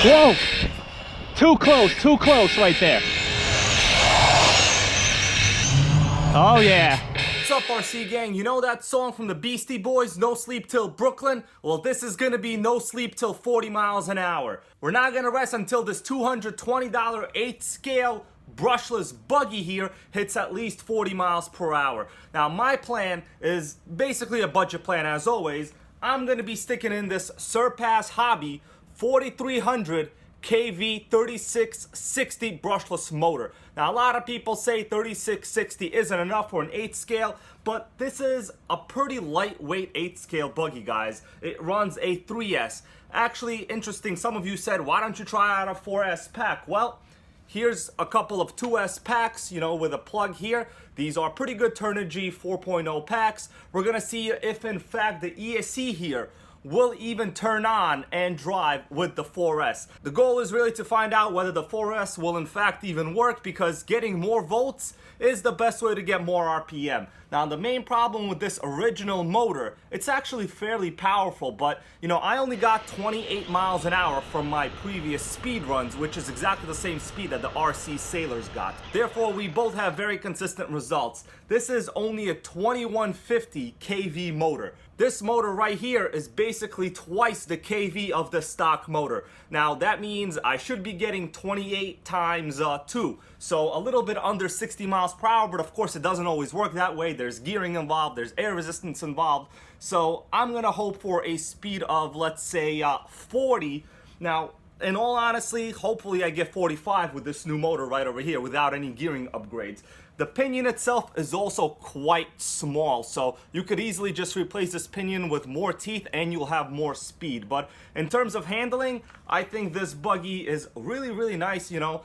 Whoa! Too close right there. Oh yeah. What's up, RC gang? You know that song from the Beastie Boys, No Sleep Till Brooklyn? Well, this is gonna be No Sleep Till 40 miles an hour. We're not gonna rest until this $220 8th scale brushless buggy here hits at least 40 miles per hour. Now, my plan is basically a budget plan as always. I'm gonna be sticking in this Surpass Hobby 4300 kV 3660 brushless motor. Now, a lot of people say 3660 isn't enough for an 8th scale, but this is a pretty lightweight 8th scale buggy, guys. It runs a 3S. Actually, interesting, some of you said, why don't you try out a 4S pack? Well, here's a couple of 2S packs, you know, with a plug here. These are pretty good Turnigy 4.0 packs. We're gonna see if, in fact, the ESC here will even turn on and drive with the 4S. The goal is really to find out whether the 4S will in fact even work, because getting more volts is the best way to get more RPM. Now, the main problem with this original motor, it's actually fairly powerful, but you know, I only got 28 miles an hour from my previous speed runs, which is exactly the same speed that the RC Sailors got. Therefore, we both have very consistent results. This is only a 2150 kV motor. This motor right here is basically twice the kV of the stock motor. Now, that means I should be getting 28 times 2. So a little bit under 60 miles per hour, but of course it doesn't always work that way. There's gearing involved, there's air resistance involved. So I'm gonna hope for a speed of, let's say, 40. Now, in all honesty, hopefully I get 45 with this new motor right over here without any gearing upgrades. The pinion itself is also quite small, so you could easily just replace this pinion with more teeth and you'll have more speed. But in terms of handling, I think this buggy is really, really nice, you know.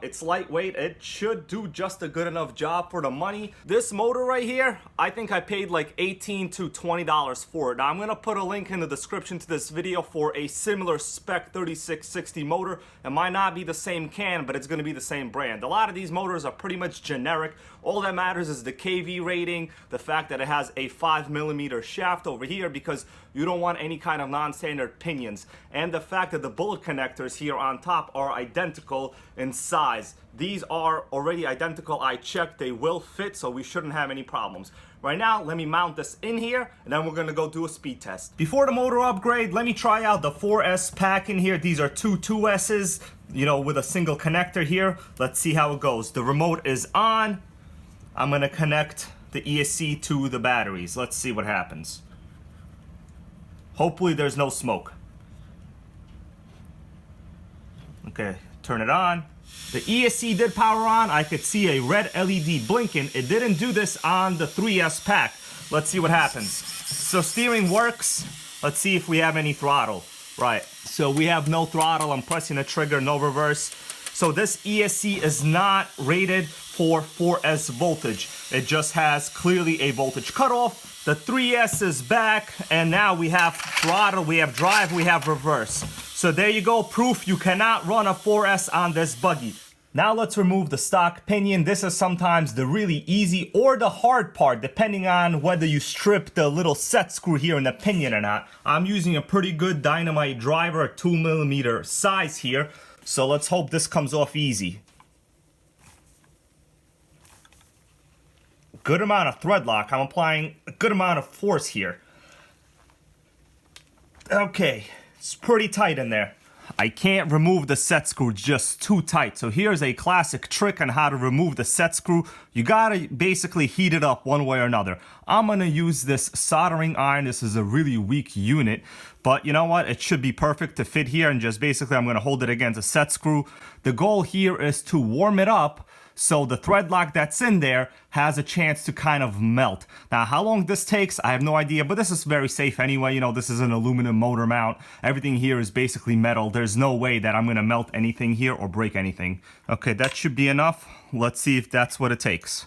It's lightweight. It should do just a good enough job for the money. This motor right here, I think I paid like $18 to $20 for it. Now, I'm gonna put a link in the description to this video for a similar spec 3660 motor. It might not be the same can, but it's gonna be the same brand. A lot of these motors are pretty much generic. All that matters is the kV rating, the fact that it has a 5mm shaft over here, because you don't want any kind of non-standard pinions, and the fact that the bullet connectors here on top are identical in size. These are already identical. I checked, they will fit, so we shouldn't have any problems. Right now, let me mount this in here, and then we're gonna go do a speed test. Before the motor upgrade, let me try out the 4S pack in here. These are two 2S's, you know, with a single connector here. Let's see how it goes. The remote is on. I'm gonna connect the ESC to the batteries. Let's see what happens. Hopefully there's no smoke. Okay, turn it on. The ESC did power on. I could see a red LED blinking. It didn't do this on the 3S pack. Let's see what happens. So steering works. Let's see if we have any throttle. Right, so we have no throttle. I'm pressing the trigger, no reverse. So this ESC is not rated for 4S voltage. It just has clearly a voltage cutoff. The 3S is back, and now we have throttle, we have drive, we have reverse. So there you go, proof you cannot run a 4S on this buggy. Now let's remove the stock pinion. This is sometimes the really easy or the hard part, depending on whether you strip the little set screw here in the pinion or not. I'm using a pretty good dynamite driver, a 2mm size here. So let's hope this comes off easy. Good amount of thread lock. I'm applying a good amount of force here. Okay, it's pretty tight in there. I can't remove the set screw, just too tight. So here's a classic trick on how to remove the set screw. You gotta basically heat it up one way or another. I'm gonna use this soldering iron. This is a really weak unit, but you know what? It should be perfect to fit here, and just basically I'm gonna hold it against a set screw. The goal here is to warm it up so the thread lock that's in there has a chance to kind of melt. Now, how long this takes, I have no idea, but this is very safe anyway. You know, this is an aluminum motor mount. Everything here is basically metal. There's no way that I'm gonna melt anything here or break anything. Okay, that should be enough. Let's see if that's what it takes.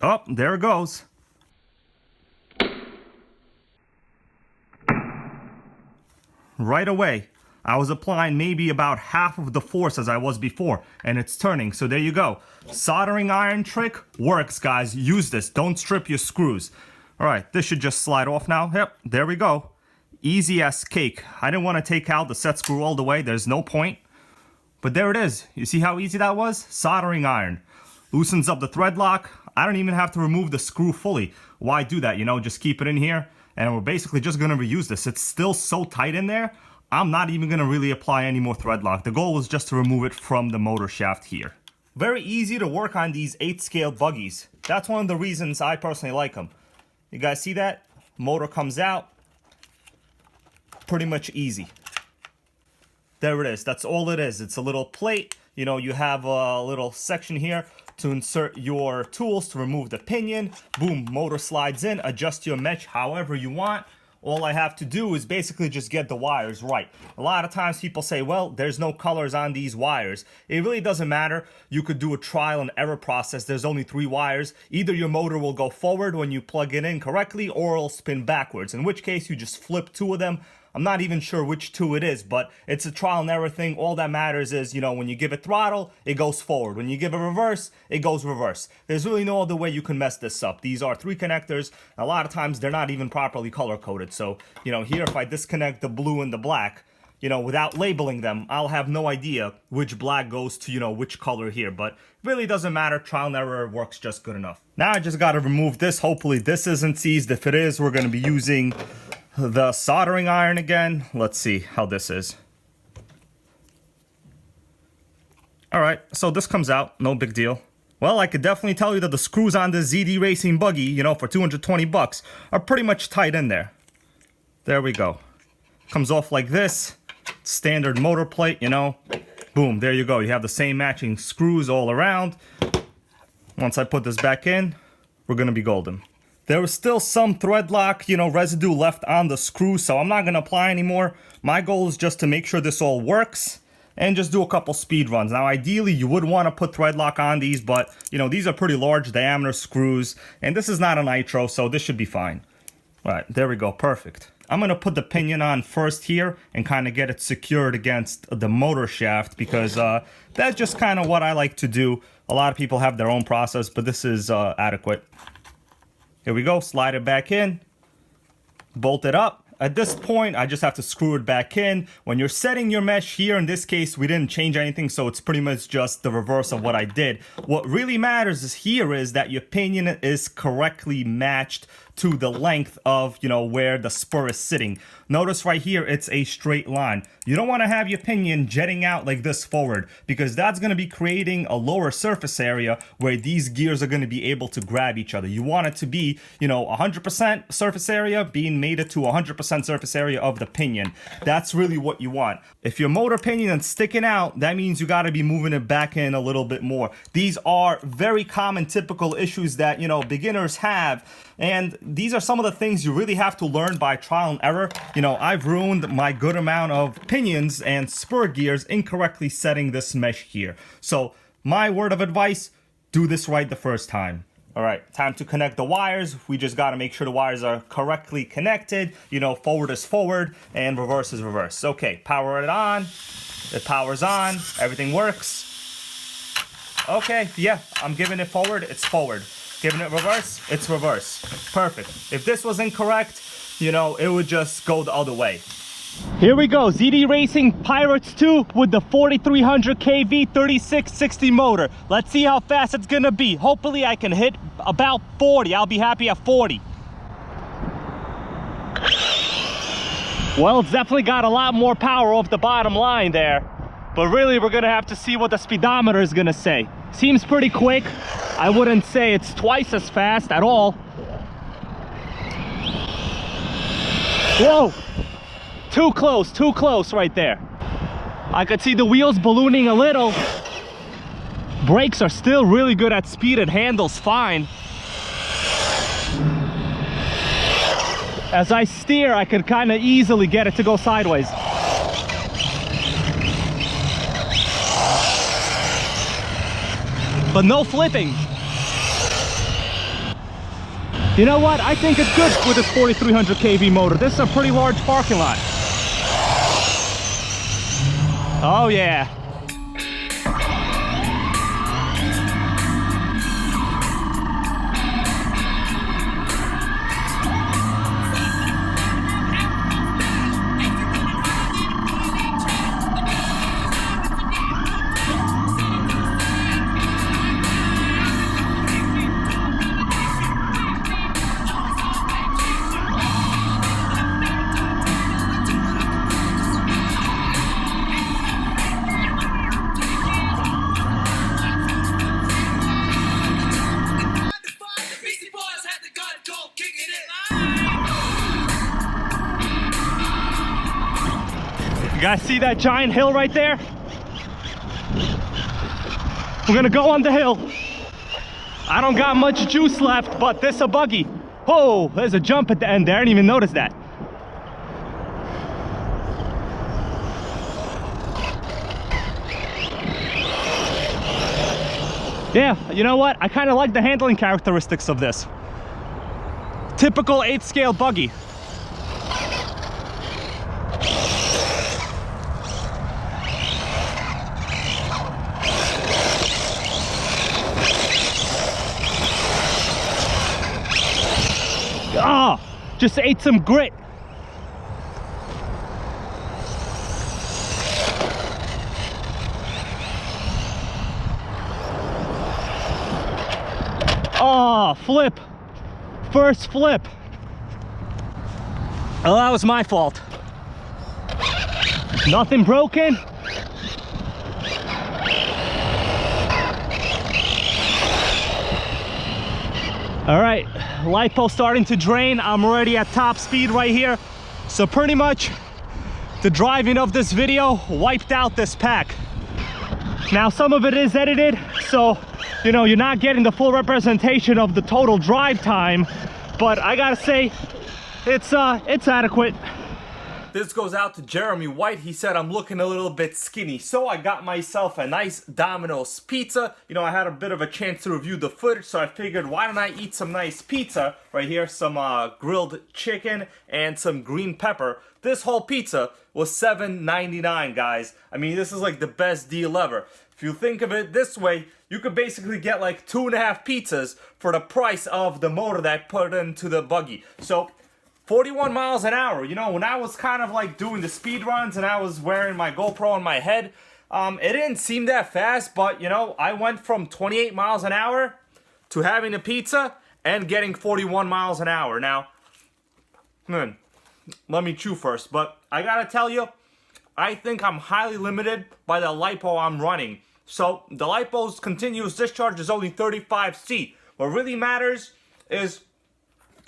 Oh, there it goes. Right away. I was applying maybe about half of the force as I was before, and it's turning. So there you go. Soldering iron trick works, guys. Use this. Don't strip your screws. All right, this should just slide off now. Yep, there we go. Easy as cake. I didn't want to take out the set screw all the way. There's no point. But there it is. You see how easy that was? Soldering iron. Loosens up the thread lock. I don't even have to remove the screw fully. Why do that? You know, just keep it in here. And we're basically just going to reuse this. It's still so tight in there. I'm not even going to really apply any more thread lock. The goal was just to remove it from the motor shaft here. Very easy to work on these 8-scale buggies. That's one of the reasons I personally like them. You guys see that? Motor comes out. Pretty much easy. There it is. That's all it is. It's a little plate. You know, you have a little section here to insert your tools to remove the pinion. Boom, motor slides in. Adjust your mesh however you want. All I have to do is basically just get the wires right. A lot of times people say, well, there's no colors on these wires. It really doesn't matter. You could do a trial and error process. There's only 3 wires. Either your motor will go forward when you plug it in correctly, or it'll spin backwards, in which case you just flip 2 of them. I'm not even sure which 2 it is, but it's a trial and error thing. All that matters is, you know, when you give it throttle, it goes forward. When you give it reverse, it goes reverse. There's really no other way you can mess this up. These are 3 connectors. A lot of times they're not even properly color coded. So, you know, here if I disconnect the blue and the black, you know, without labeling them, I'll have no idea which black goes to, you know, which color here. But it really doesn't matter. Trial and error works just good enough. Now I just got to remove this. Hopefully this isn't seized. If it is, we're going to be using the soldering iron again. Let's see how this is. Alright, so this comes out, no big deal. Well, I could definitely tell you that the screws on this ZD Racing buggy, you know, for 220 bucks, are pretty much tight in there. There we go. Comes off like this. Standard motor plate, you know. Boom, there you go. You have the same matching screws all around. Once I put this back in, we're gonna be golden. There was still some thread lock, you know, residue left on the screw, so I'm not going to apply anymore. My goal is just to make sure this all works and just do a couple speed runs. Now, ideally, you would want to put thread lock on these, but, you know, these are pretty large diameter screws, and this is not a nitro, so this should be fine. All right, there we go. Perfect. I'm going to put the pinion on first here and kind of get it secured against the motor shaft because that's just kind of what I like to do. A lot of people have their own process, but this is adequate. Here we go, slide it back in, bolt it up. At this point, I just have to screw it back in. When you're setting your mesh here, in this case, we didn't change anything, so it's pretty much just the reverse of what I did. What really matters is that your pinion is correctly matched to the length of, you know, where the spur is sitting. Notice right here, it's a straight line. You don't want to have your pinion jetting out like this forward because that's going to be creating a lower surface area where these gears are going to be able to grab each other. You want it to be, you know, 100% surface area being mated to 100% surface area of the pinion. That's really what you want. If your motor pinion is sticking out, that means you got to be moving it back in a little bit more. These are very common typical issues that, you know, beginners have. And these are some of the things you really have to learn by trial and error. You know, I've ruined my good amount of pinions and spur gears incorrectly setting this mesh here. So my word of advice, do this right the first time. All right, time to connect the wires. We just got to make sure the wires are correctly connected. You know, forward is forward and reverse is reverse. Okay, power it on. It powers on. Everything works. Okay, yeah, I'm giving it forward. It's forward. Giving it reverse, it's reverse. Perfect. If this was incorrect, you know, it would just go the other way. Here we go, ZD Racing Pirates 2 with the 4300 kV 3660 motor. Let's see how fast it's gonna be. Hopefully I can hit about 40. I'll be happy at 40. Well, it's definitely got a lot more power off the bottom line there. But really, we're gonna have to see what the speedometer is gonna say. Seems pretty quick. I wouldn't say it's twice as fast at all. Whoa! Too close right there. I could see the wheels ballooning a little. Brakes are still really good at speed. It handles fine. As I steer, I could kind of easily get it to go sideways. But no flipping. You know what? I think it's good with this 4300 kV motor. This is a pretty large parking lot. Oh yeah. You guys see that giant hill right there? We're gonna go on the hill. I don't got much juice left, but this a buggy. Oh, there's a jump at the end there. I didn't even notice that. Yeah, you know what? I kind of like the handling characteristics of this. Typical 8th scale buggy. Ah, just ate some grit. Oh, flip. First flip. Oh, that was my fault. Nothing broken. All right, lipo starting to drain. I'm already at top speed right here. So pretty much the driving of this video wiped out this pack. Now some of it is edited, so you know, you're not getting the full representation of the total drive time, but I gotta say, it's adequate. This goes out to Jeremy White. He said, I'm looking a little bit skinny. So I got myself a nice Domino's pizza. You know, I had a bit of a chance to review the footage, so I figured, why don't I eat some nice pizza? Right here, some grilled chicken and some green pepper. This whole pizza was $7.99, guys. I mean, this is like the best deal ever. If you think of it this way, you could basically get like 2.5 pizzas for the price of the motor that I put into the buggy. So 41 miles an hour. You know, when I was kind of like doing the speed runs and I was wearing my GoPro on my head, it didn't seem that fast, but you know, I went from 28 miles an hour to having a pizza and getting 41 miles an hour. Now, let me chew first, but I gotta tell you, I think I'm highly limited by the LiPo I'm running. So the LiPo's continuous discharge is only 35C. What really matters is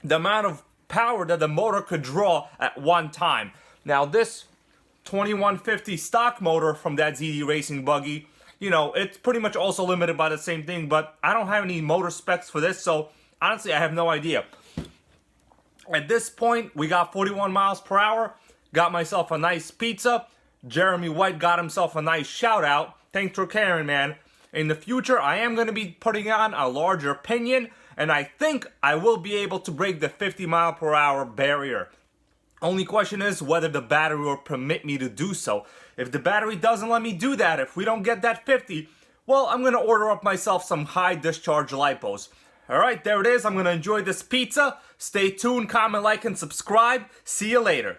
the amount of power that the motor could draw at one time. Now this 2150 stock motor from that ZD Racing buggy, you know, it's pretty much also limited by the same thing, but I don't have any motor specs for this, so honestly I have no idea. At this point, we got 41 miles per hour, got myself a nice pizza. Jeremy White got himself a nice shout out. Thanks for caring, man. In the future, I am going to be putting on a larger pinion, and I think I will be able to break the 50 mile per hour barrier. Only question is whether the battery will permit me to do so. If the battery doesn't let me do that, if we don't get that 50, well, I'm going to order up myself some high discharge LiPos. Alright, there it is. I'm going to enjoy this pizza. Stay tuned, comment, like, and subscribe. See you later.